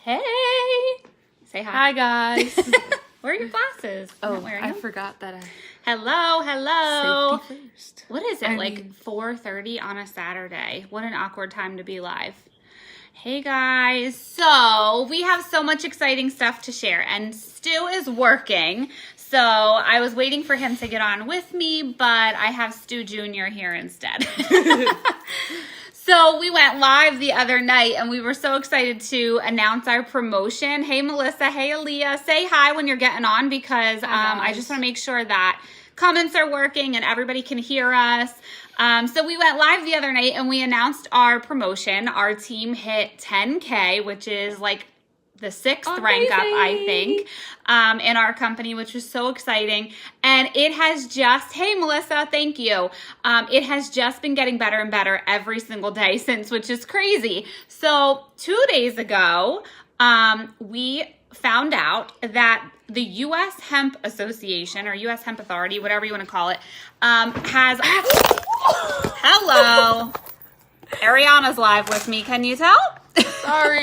Hey. Say hi. Hi, guys. Where are your glasses? I forgot that Hello. safety first. What is it, 4:30 on a Saturday? What an awkward time to be live. Hey, guys. So we have so much exciting stuff to share, and Stu is working. So I was waiting for him to get on with me, but I have Stu Jr. here instead. So we went live the other night, and we were so excited to announce our promotion. Hey, Melissa. Hey, Aaliyah. Say hi when you're getting on, because I just want to make sure that comments are working and everybody can hear us. So we went live the other night, and we announced our promotion. Our team hit 10K, which is like the 6th rank up, I think, in our company, which was so exciting. And it has just, hey, Melissa, thank you. It has just been getting better and better every single day since, which is crazy. So 2 days ago, we found out that the U.S. Hemp Association, or U.S. Hemp Authority, whatever you want to call it, has, hello, Ariana's live with me. Can you tell? Sorry,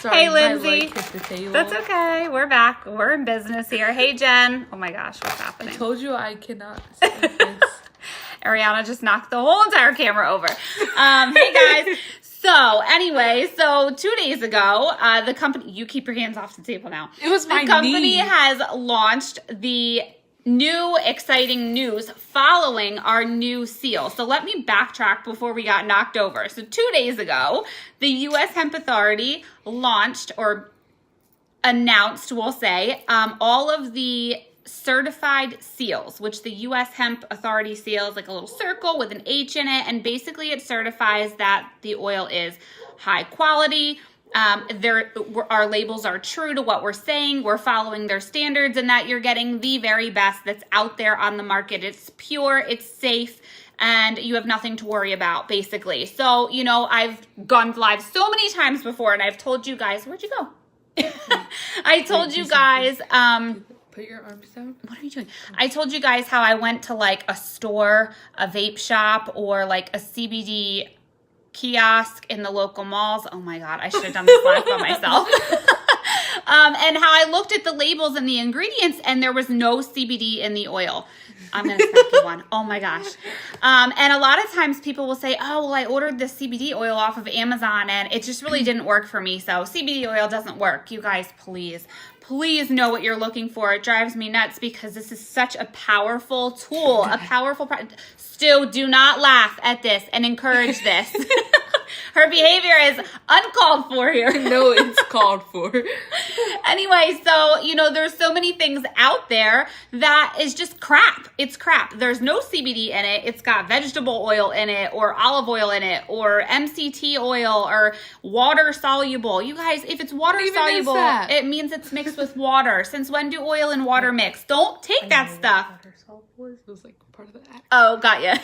hey, Lindsay. my leg hit the table. That's okay. We're back. We're in business here. Hey, Jen. Oh my gosh, what's happening? I told you I cannot say this. Ariana just knocked the whole entire camera over. Hey, guys. So anyway, 2 days ago, the company, you keep your hands off the table now. It was my The company knee. has launched the new exciting news following our new seal. So let me backtrack before we got knocked over. So 2 days ago, the U.S. Hemp Authority launched, or announced, we'll say, all of the certified seals, which the U.S. Hemp Authority seal is like a little circle with an H in it, and basically it certifies that the oil is high quality. Our labels are true to what we're saying. We're following their standards, and that you're getting the very best that's out there on the market. It's pure, it's safe, and you have nothing to worry about, basically. So, you know, I've gone live so many times before, and I've told you guys, where'd you go? I told you guys, Put your arms down. what are you doing? I told you guys how I went to like a store, a vape shop, or like a CBD kiosk in the local malls. Oh my God, I should have done this live by myself. And how I looked at the labels and the ingredients, and there was no CBD in the oil. I'm going to smack you one. Oh my gosh. And a lot of times people will say, oh, well, I ordered this CBD oil off of Amazon and it just really didn't work for me. So CBD oil doesn't work. You guys, please know what you're looking for. It drives me nuts because this is such a powerful tool, a powerful product. Stu, do not laugh at this and encourage this. Her behavior is uncalled for here. No, it's called for. Anyway, so, you know, there's so many things out there that is just crap. It's crap. There's no CBD in it. It's got vegetable oil in it, or olive oil in it, or MCT oil, or water soluble. You guys, if it's water soluble, it means it's mixed with water. Since when do oil and water mix? Don't take that stuff. Water soluble was like part of the act. Oh, got ya.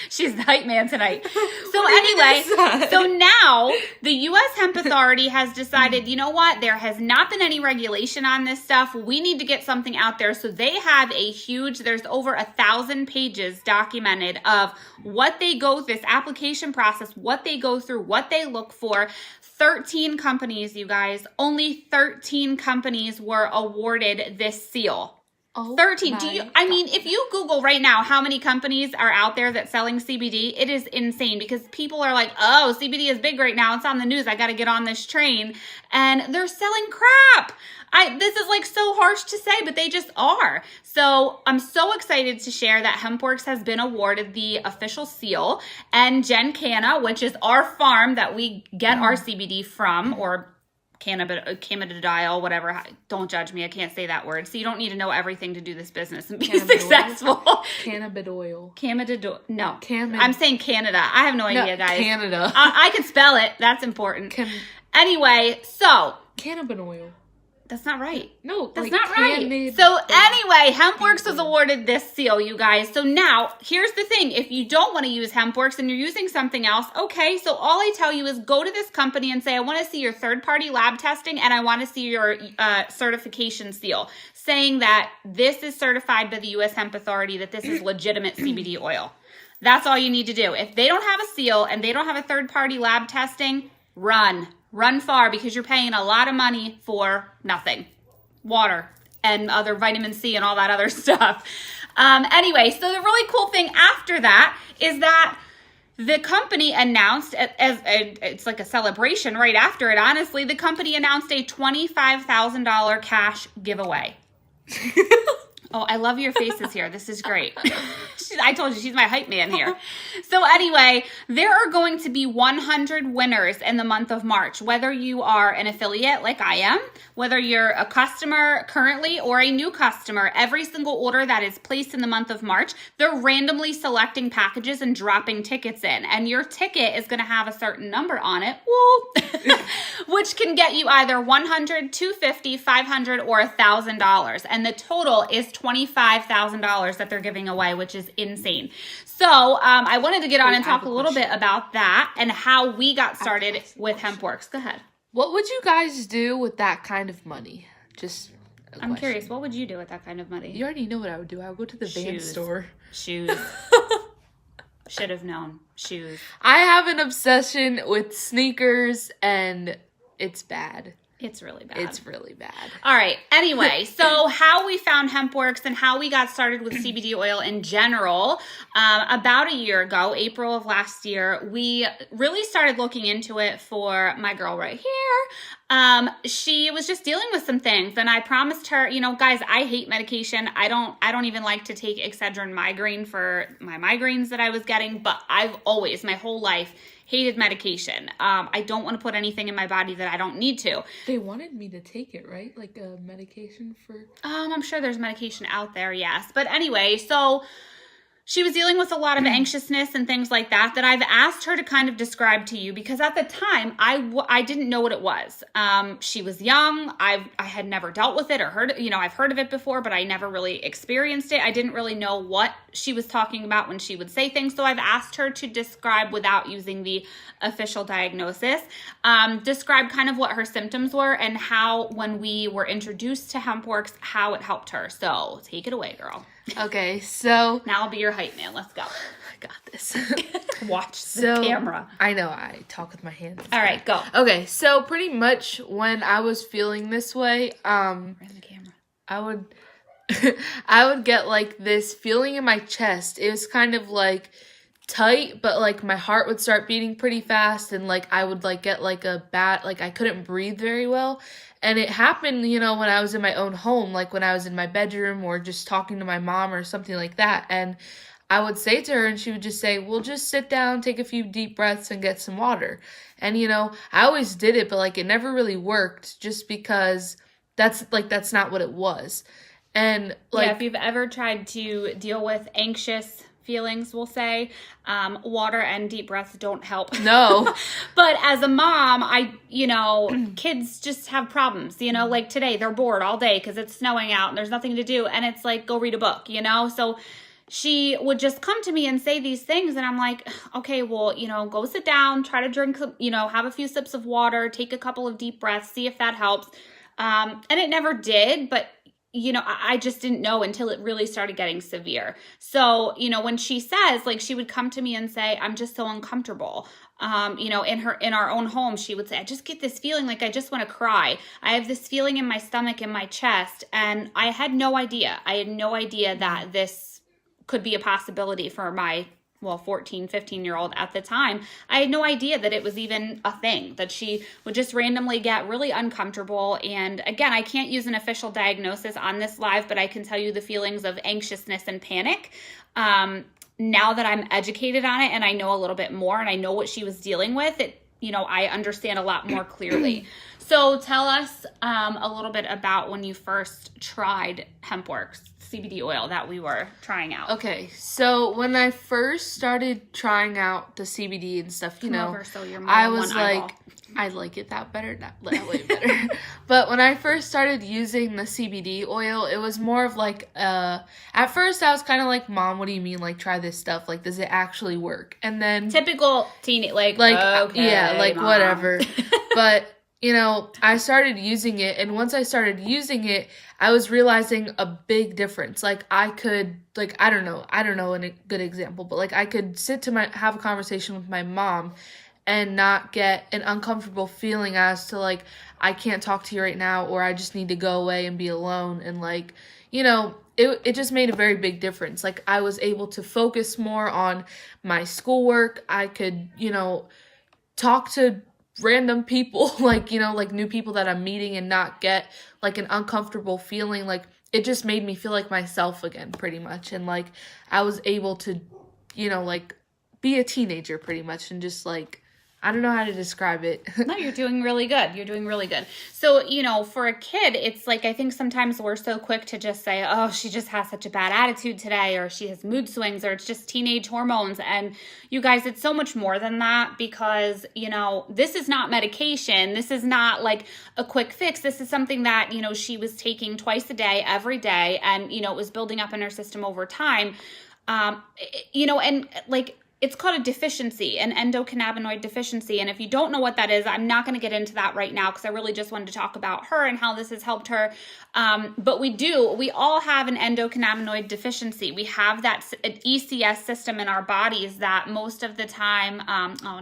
She's the hype man tonight. So anyway, so now the U.S. Hemp Authority has decided, you know what? There has not been any regulation on this stuff. We need to get something out there. So they have there's over 1,000 pages documented of what they go through, this application process, what they go through, what they look for. 13 companies, you guys, only 13 companies were awarded this seal. 13. If you Google right now how many companies are out there that's selling CBD, it is insane, because people are like, oh, CBD is big right now. It's on the news. I got to get on this train. And they're selling crap. This is like so harsh to say, but they just are. So I'm so excited to share that HempWorx has been awarded the official seal, and Jen Canna, which is our farm that we get our CBD from, or cannabidiol, whatever. Don't judge me. I can't say that word. So you don't need to know everything to do this business and be successful. Cannabidiol. No. I'm saying Canada. I have no idea, guys. Canada. I can spell it. That's important. Anyway, so. Cannabinoil. That's not right. No, that's not right. So anyway, HempWorx was awarded this seal, you guys. So now, here's the thing. If you don't want to use HempWorx and you're using something else, okay, so all I tell you is go to this company and say, I want to see your third-party lab testing, and I want to see your certification seal, saying that this is certified by the U.S. Hemp Authority, that this is legitimate CBD oil. That's all you need to do. If they don't have a seal and they don't have a third-party lab testing, run. Run far, because you're paying a lot of money for nothing. Water and other vitamin C and all that other stuff. Anyway, so the really cool thing after that is that the company announced, it's like a celebration right after it, honestly, the company announced a $25,000 cash giveaway. Oh, I love your faces here. This is great. I told you, she's my hype man here. So anyway, there are going to be 100 winners in the month of March, whether you are an affiliate like I am, whether you're a customer currently or a new customer. Every single order that is placed in the month of March, they're randomly selecting packages and dropping tickets in. And your ticket is going to have a certain number on it, which can get you either $100, $250, $500, or $1,000. And the total is $25,000 that they're giving away, which is insane. So I wanted to get on and talk a little bit about that and how we got started with HempWorx. Go ahead. What would you guys do with that kind of money? Just I'm curious, what would you do with that kind of money? You already know what I would do. I would go to the van store. Shoes. Should have known. Shoes. I have an obsession with sneakers, and it's bad. It's really bad. It's really bad. All right. Anyway, so how we found HempWorx and how we got started with CBD oil in general, about a year ago, April of last year, we really started looking into it for my girl right here. She was just dealing with some things, and I promised her, you know, guys, I hate medication. I don't even like to take Excedrin migraine for my migraines that I was getting, but I've always, my whole life, hated medication. I don't want to put anything in my body that I don't need to. They wanted me to take it, right? Like a medication for... I'm sure there's medication out there, yes. But anyway, so she was dealing with a lot of anxiousness and things like that I've asked her to kind of describe to you, because at the time I didn't know what it was. She was young. I had never dealt with it or heard, you know, I've heard of it before, but I never really experienced it. I didn't really know what she was talking about when she would say things. So I've asked her to describe, without using the official diagnosis, describe kind of what her symptoms were and how, when we were introduced to HempWorx, how it helped her. So take it away, girl. Okay, so... Now I'll be your hype man. Let's go. I got this. Watch the camera. I know, I talk with my hands. All right, go. Okay, so pretty much when I was feeling this way, Ran the camera. I would get like this feeling in my chest. It was kind of like tight, but like my heart would start beating pretty fast, and like I would like get like a bad, like I couldn't breathe very well. And it happened, you know, when I was in my own home, like when I was in my bedroom or just talking to my mom or something like that. And I would say to her, and she would just say, well, just sit down, take a few deep breaths and get some water. And, you know, I always did it, but like it never really worked, just because that's not what it was. And like, yeah, if you've ever tried to deal with anxious feelings, we'll say, water and deep breaths don't help. No. But as a mom, kids just have problems, you know, like today they're bored all day because it's snowing out and there's nothing to do. And it's like, go read a book, you know? So she would just come to me and say these things. And I'm like, okay, well, you know, go sit down, try to drink, you know, have a few sips of water, take a couple of deep breaths, see if that helps. And it never did, but you know, I just didn't know until it really started getting severe. So, you know, when she says, like, she would come to me and say, I'm just so uncomfortable. You know, in our own home, she would say, I just get this feeling like I just want to cry. I have this feeling in my stomach, in my chest. And I had no idea. I had no idea that this could be a possibility for my 14, 15-year-old at the time. I had no idea that it was even a thing, that she would just randomly get really uncomfortable. And again, I can't use an official diagnosis on this live, but I can tell you the feelings of anxiousness and panic. Now that I'm educated on it and I know a little bit more and I know what she was dealing with, you know, I understand a lot more clearly. So tell us a little bit about when you first tried HempWorx CBD oil that we were trying out. Okay, so when I first started trying out the CBD and stuff, you know, I was like, I like it that way better. But when I first started using the CBD oil, it was more of like, at first I was kind of like, Mom, what do you mean? Like, try this stuff. Like, does it actually work? And then typical teen, like okay, yeah, like Mom. Whatever. But you know, I started using it, and once I started using it, I was realizing a big difference. Like, I could, like, I don't know a good example, but like I could have a conversation with my mom, and not get an uncomfortable feeling as to like, I can't talk to you right now, or I just need to go away and be alone. And like, you know, it just made a very big difference. Like, I was able to focus more on my schoolwork. I could, you know, talk to random people, like, you know, like new people that I'm meeting, and not get like an uncomfortable feeling. Like, it just made me feel like myself again, pretty much. And like, I was able to, you know, like, be a teenager pretty much, and just like, I don't know how to describe it. No, you're doing really good. You're doing really good. So, you know, for a kid, it's like, I think sometimes we're so quick to just say, oh, she just has such a bad attitude today, or she has mood swings, or it's just teenage hormones. And you guys, it's so much more than that, because, you know, this is not medication. This is not like a quick fix. This is something that, you know, she was taking twice a day, every day. And, you know, it was building up in her system over time. You know, and like, it's called a deficiency, an endocannabinoid deficiency. And if you don't know what that is, I'm not going to get into that right now, because I really just wanted to talk about her and how this has helped her. But we all have an endocannabinoid deficiency. We have that ECS system in our bodies that most of the time,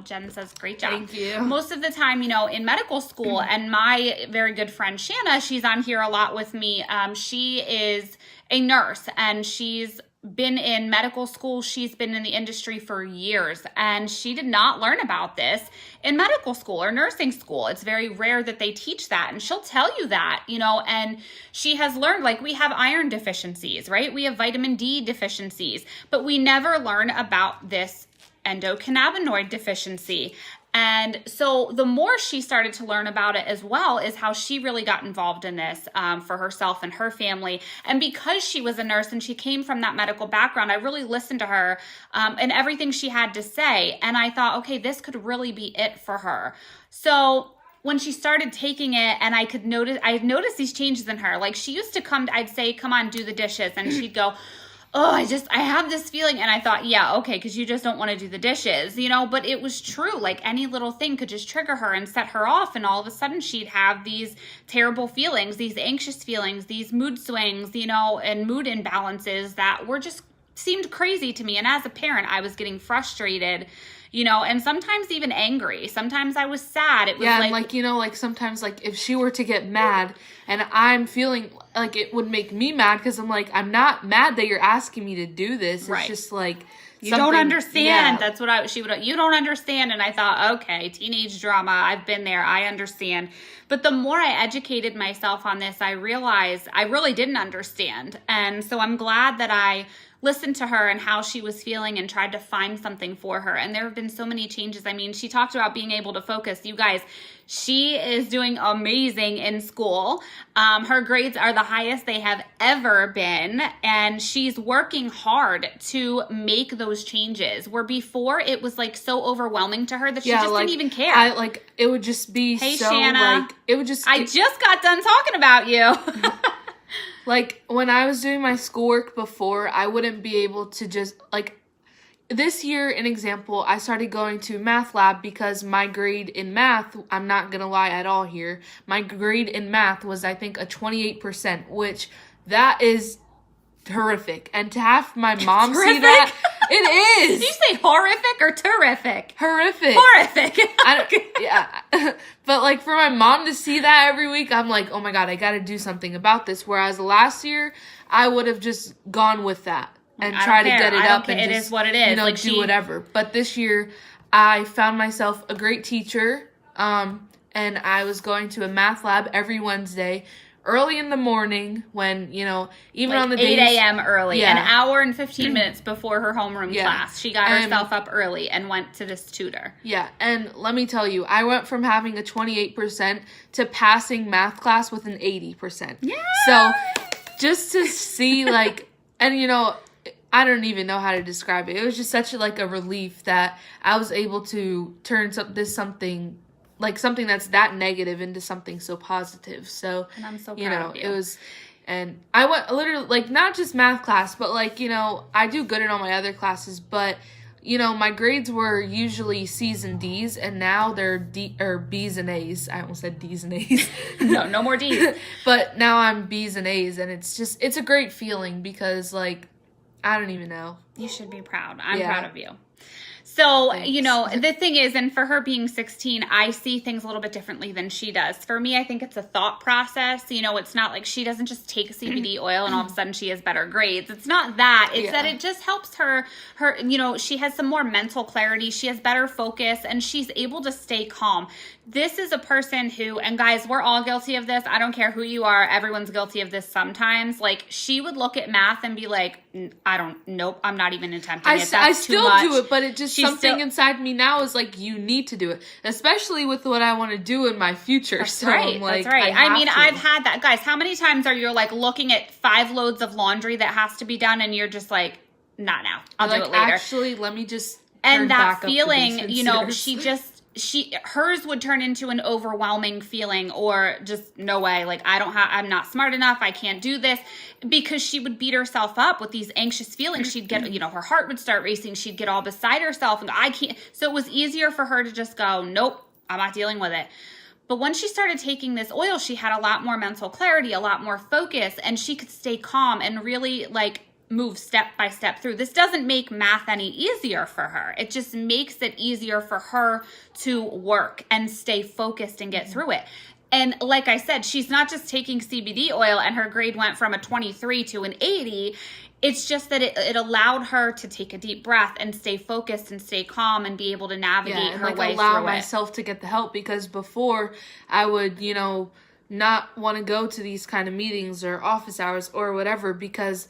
Jen says, great job. Thank you. Most of the time, you know, in medical school, and my very good friend Shanna, she's on here a lot with me. She is a nurse, and she's been in medical school. She's been in the industry for years, and she did not learn about this in medical school or nursing school. It's very rare that they teach that, and she'll tell you that, you know. And she has learned, like, we have iron deficiencies, right? We have vitamin D deficiencies, but we never learn about this endocannabinoid deficiency. And so the more she started to learn about it as well, is how she really got involved in this for herself and her family. And because she was a nurse and she came from that medical background, I really listened to her and everything she had to say. And I thought, okay, this could really be it for her. So when she started taking it, and I had noticed these changes in her. Like, she used to come, I'd say, come on, do the dishes. And she'd go, oh, I have this feeling. And I thought, yeah, okay, because you just don't want to do the dishes, you know. But it was true. Like, any little thing could just trigger her and set her off. And all of a sudden she'd have these terrible feelings, these anxious feelings, these mood swings, you know, and mood imbalances that were just seemed crazy to me. And as a parent, I was getting frustrated, you know, and sometimes even angry. Sometimes I was sad. It was and like, you know, like sometimes, like, if she were to get mad and I'm feeling like, it would make me mad, because I'm like, I'm not mad that you're asking me to do this. It's just like, you don't understand. Yeah. That's what she would, you don't understand. And I thought, okay, teenage drama, I've been there, I understand. But the more I educated myself on this, I realized I really didn't understand. And so I'm glad that I listened to her and how she was feeling and tried to find something for her. And there have been so many changes. I mean, she talked about being able to focus. You guys, she is doing amazing in school. Her grades are the highest they have ever been. And she's working hard to make those changes, where before it was like so overwhelming to her that she just didn't even care. It would just be hey, so Shanna, like, it would just, I just got done talking about you. Like, when I was doing my schoolwork before, I wouldn't be able to just, like, this year, an example, I started going to math lab because my grade in math, I'm not going to lie at all here, my grade in math was, I think, a 28%, which that is horrific. And to have my mom see that, it is. Did you say horrific or terrific? Horrific. Horrific. Yeah. But like, for my mom to see that every week, I'm like, oh my God, I got to do something about this. Whereas last year, I would have just gone with that and try to get it up. And it just, is what it is. You know, like, do whatever. But this year, I found myself a great teacher. And I was going to a math lab every Wednesday, early in the morning, when, you know, even like on the 8 days, a.m. early, an hour and 15 minutes before her homeroom class. She got herself up early and went to this tutor. Yeah, and let me tell you, I went from having a 28% to passing math class with an 80%. Yeah. So, just to see, like, and, you know, I don't even know how to describe it. It was just such a relief that I was able to turn something that's that negative into something so positive. So, and I'm so proud you know, of you. it was, and I went literally, like, not just math class, but, like, you know, I do good in all my other classes, but, you know, my grades were usually C's and D's, and now they're B's and A's. I almost said D's and A's. No more D's. But now I'm B's and A's, and it's a great feeling, because, like, I don't even know. You should be proud. I'm proud of you. So, Thanks. you know, the thing is, and for her being 16, I see things a little bit differently than she does. For me, I think it's a thought process. You know, it's not like she doesn't just take CBD oil and all of a sudden she has better grades. It's not that. It's that it just helps her, you know, she has some more mental clarity. She has better focus and she's able to stay calm. This is a person who, and guys, we're all guilty of this. I don't care who you are. Everyone's guilty of this sometimes. Like, she would look at math and be like, nope, I'm not even attempting it. That's I too still much. do it, but it just something inside me now is like, you need to do it, especially with what I want to do in my future. That's so right. I'm like, that's right. I mean, I've had that. Guys, how many times are you like looking at 5 loads of laundry that has to be done and you're just like, not now. I'll do it later. Actually, let me just and that feeling, you know, hers would turn into an overwhelming feeling or just no way. Like, I'm not smart enough. I can't do this, because she would beat herself up with these anxious feelings. She'd get, you know, her heart would start racing. She'd get all beside herself and I can't. So it was easier for her to just go, nope, I'm not dealing with it. But when she started taking this oil, she had a lot more mental clarity, a lot more focus, and she could stay calm and really like move step by step through. This doesn't make math any easier for her. It just makes it easier for her to work and stay focused and get through it. And like I said, she's not just taking CBD oil and her grade went from a 23 to an 80. It's just that it allowed her to take a deep breath and stay focused and stay calm and be able to navigate her way through it. Allow myself to get the help, because before I would, you know, not want to go to these kind of meetings or office hours or whatever, because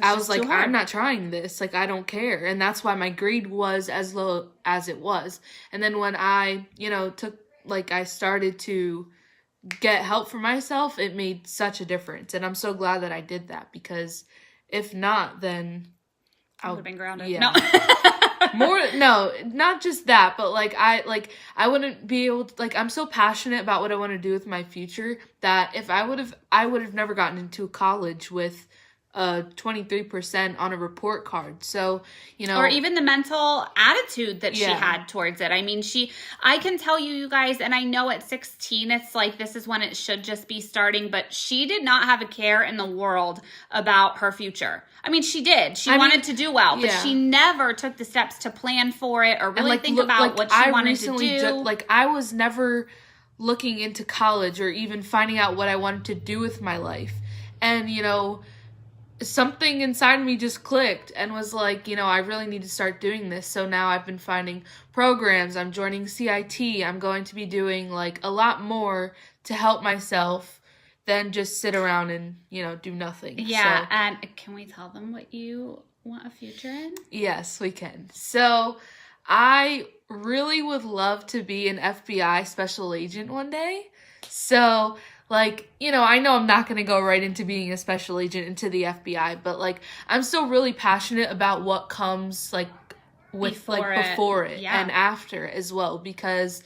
I was like, I'm not trying this. Like, I don't care. And that's why my grade was as low as it was. And then when I, you know, I started to get help for myself, it made such a difference. And I'm so glad that I did that, because if not, then I would have been grounded. Yeah. No, not just that, but I wouldn't be able to, I'm so passionate about what I want to do with my future that if I would have never gotten into college with 23% on a report card. So, you know, or even the mental attitude that she had towards it. I mean, I can tell you guys, and I know at 16, it's like, this is when it should just be starting, but she did not have a care in the world about her future. I mean, she did. She wanted to do well, but she never took the steps to plan for it or really think about what she wanted to do. I was never looking into college or even finding out what I wanted to do with my life. And, you know, something inside me just clicked and was like, you know, I really need to start doing this. So now I've been finding programs. I'm joining CIT. I'm going to be doing like a lot more to help myself than just sit around and, you know, do nothing. Yeah. So, and can we tell them what you want a future in? Yes, we can. So I really would love to be an FBI special agent one day. So, like, you know, I know I'm not going to go right into being a special agent into the FBI, but like, I'm still really passionate about what comes like before it and after as well, because,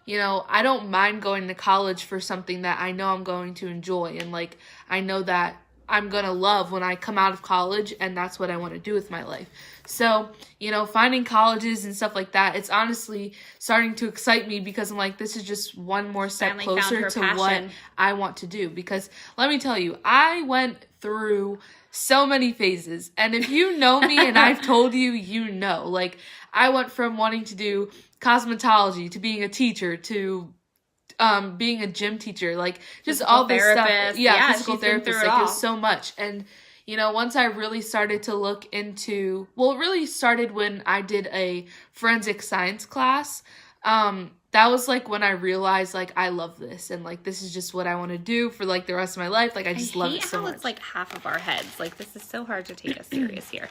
you know, I don't mind going to college for something that I know I'm going to enjoy. And like, I know that I'm going to love when I come out of college, and that's what I want to do with my life. So, you know, finding colleges and stuff like that, it's honestly starting to excite me, because I'm like, this is just one more step closer to what I want to do. Because let me tell you, I went through so many phases. And if you know me and I've told you, you know, like, I went from wanting to do cosmetology to being a teacher to being a gym teacher, like just all this stuff. Yeah, physical therapist. Like, it was so much. And, you know, once I really started to look into, well, it really started when I did a forensic science class. That was like when I realized, like, I love this, and like, this is just what I want to do for like the rest of my life. Like, I just love it so much. It's like half of our heads. Like, this is so hard to take us serious here.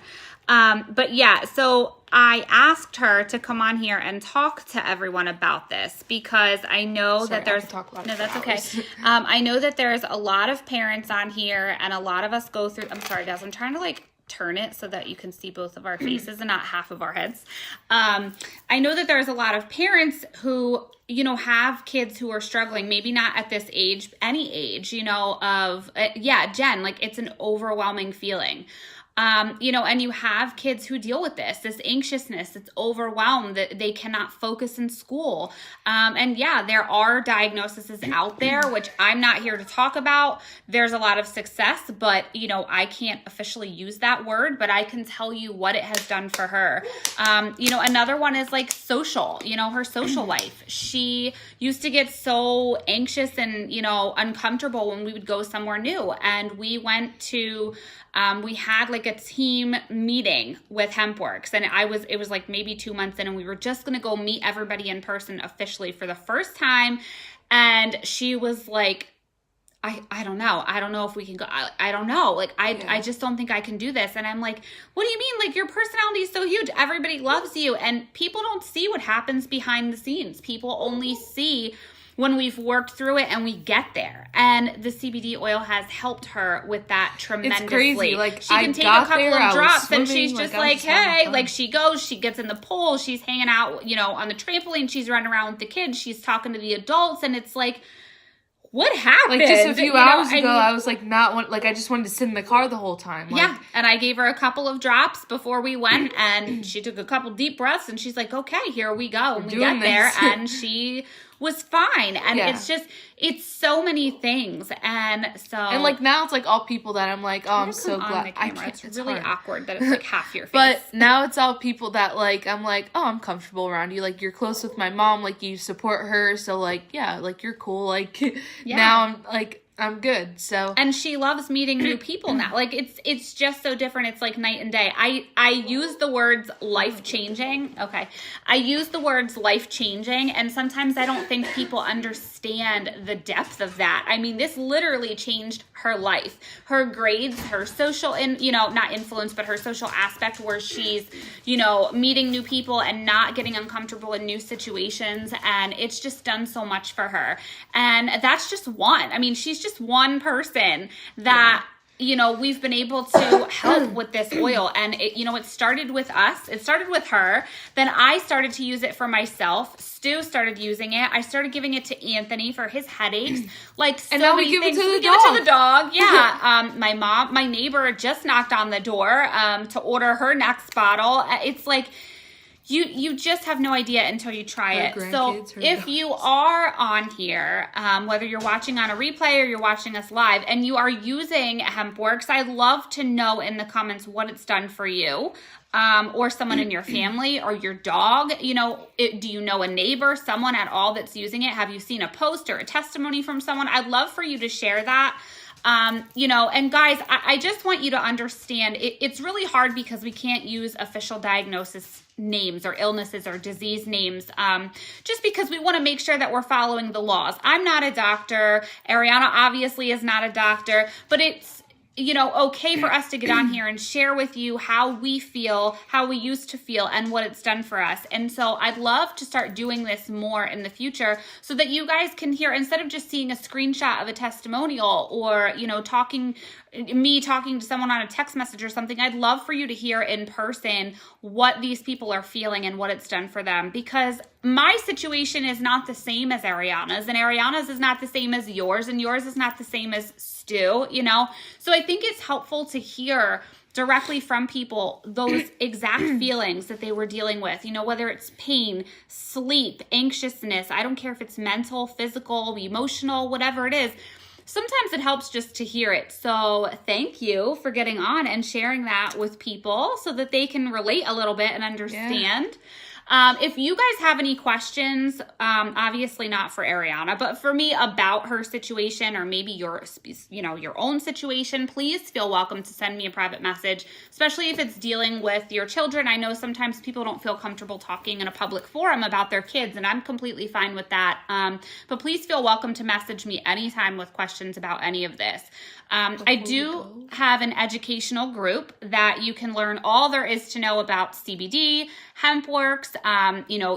But yeah, so I asked her to come on here and talk to everyone about this, because I know that there's that's okay. I know that there's a lot of parents on here, and a lot of us go through. I'm sorry, guys. I'm trying to like turn it so that you can see both of our faces and not half of our heads. I know that there's a lot of parents who, you know, have kids who are struggling, maybe not at this age, any age, you know, of, Jen, like, it's an overwhelming feeling. And you have kids who deal with this anxiousness, it's overwhelmed, that they cannot focus in school. And yeah, there are diagnoses out there, which I'm not here to talk about. There's a lot of success, but I can't officially use that word, but I can tell you what it has done for her. Another one is like social, her social life. She used to get so anxious and, uncomfortable when we would go somewhere new. And we went to, we had like a team meeting with HempWorx, and it was like maybe 2 months in, and we were just going to go meet everybody in person officially for the first time. And she was like, I don't know. I don't know if we can go. I don't know. Like, I just don't think I can do this. And I'm like, what do you mean? Like, your personality is so huge. Everybody loves you. And people don't see what happens behind the scenes. People only see when we've worked through it and we get there. And the CBD oil has helped her with that tremendously. It's crazy. Like, she can take a couple of drops and she's just like, hey, like she goes, she gets in the pool, she's hanging out, on the trampoline, she's running around with the kids, she's talking to the adults, and it's like, what happened? Like, just a few hours ago, I was like, I just wanted to sit in the car the whole time. Like, yeah, and I gave her a couple of drops before we went, and she took a couple deep breaths, and she's like, okay, here we go. And we got there, and she was fine. And it's so many things. And so. And like now it's like all people that I'm like, oh, I'm so glad. I can't. It's really awkward that it's like half your face. But now it's all people that like, I'm like, oh, I'm comfortable around you. Like, you're close with my mom. Like, you support her. So like, yeah, like you're cool. Like now I'm like, I'm good. So. And she loves meeting new people now. Like, it's just so different. It's like night and day. I use the words life-changing. Okay. I use the words life-changing, and sometimes I don't think people understand the depth of that. I mean, this literally changed her life. Her grades, her social, not influence, but her social aspect where she's, meeting new people and not getting uncomfortable in new situations. And it's just done so much for her. And that's just one. I mean, she's just one person that we've been able to help with this oil. And it started with us. It started with her. Then I started to use it for myself. Stu started using it. I started giving it to Anthony for his headaches. Like, so and now many we give things. it to the we dog. give it to the dog. Yeah. My neighbor just knocked on the door to order her next bottle. It's like, You just have no idea until you try it. So if you are on here, whether you're watching on a replay or you're watching us live, and you are using HempWorx, I'd love to know in the comments what it's done for you, or someone in your family or your dog. Do you know a neighbor, someone at all that's using it? Have you seen a post or a testimony from someone? I'd love for you to share that. And guys, I just want you to understand it's really hard because we can't use official diagnosis names or illnesses or disease names, just because we want to make sure that we're following the laws. I'm not a doctor. Ariana obviously is not a doctor, but it's, okay for us to get on here and share with you how we feel, how we used to feel, and what it's done for us. And so I'd love to start doing this more in the future so that you guys can hear, instead of just seeing a screenshot of a testimonial or, talking to someone on a text message or something. I'd love for you to hear in person what these people are feeling and what it's done for them, because my situation is not the same as Ariana's, and Ariana's is not the same as yours, and yours is not the same as Stu, So I think it's helpful to hear directly from people those exact feelings that they were dealing with, whether it's pain, sleep, anxiousness. I don't care if it's mental, physical, emotional, whatever it is. Sometimes it helps just to hear it. So thank you for getting on and sharing that with people so that they can relate a little bit and understand. Yeah. If you guys have any questions, obviously not for Ariana, but for me about her situation or maybe your own situation, please feel welcome to send me a private message, especially if it's dealing with your children. I know sometimes people don't feel comfortable talking in a public forum about their kids, and I'm completely fine with that. But please feel welcome to message me anytime with questions about any of this. I do have an educational group that you can learn all there is to know about CBD, HempWorx,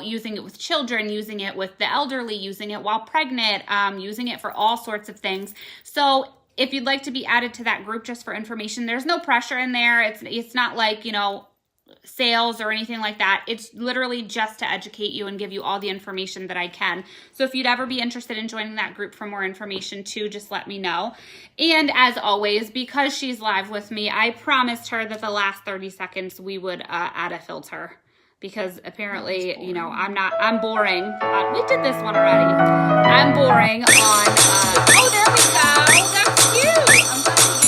using it with children, using it with the elderly, using it while pregnant, using it for all sorts of things. So if you'd like to be added to that group just for information, there's no pressure in there. It's not like, sales or anything like that. It's literally just to educate you and give you all the information that I can. So if you'd ever be interested in joining that group for more information too, just let me know. And as always, because she's live with me, I promised her that the last 30 seconds we would add a filter. Because apparently, you know, I'm boring. We did this one already. I'm boring on, oh, there we go. That's cute. I'm glad you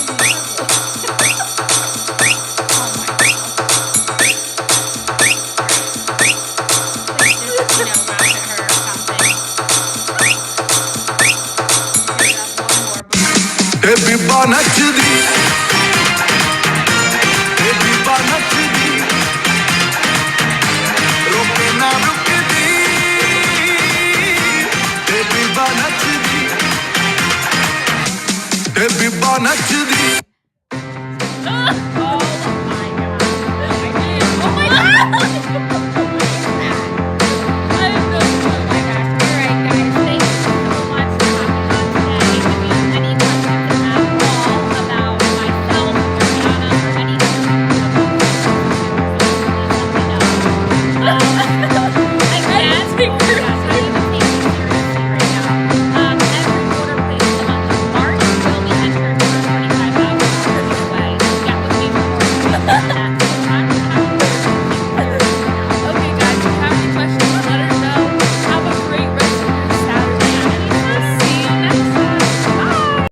gave me नचदी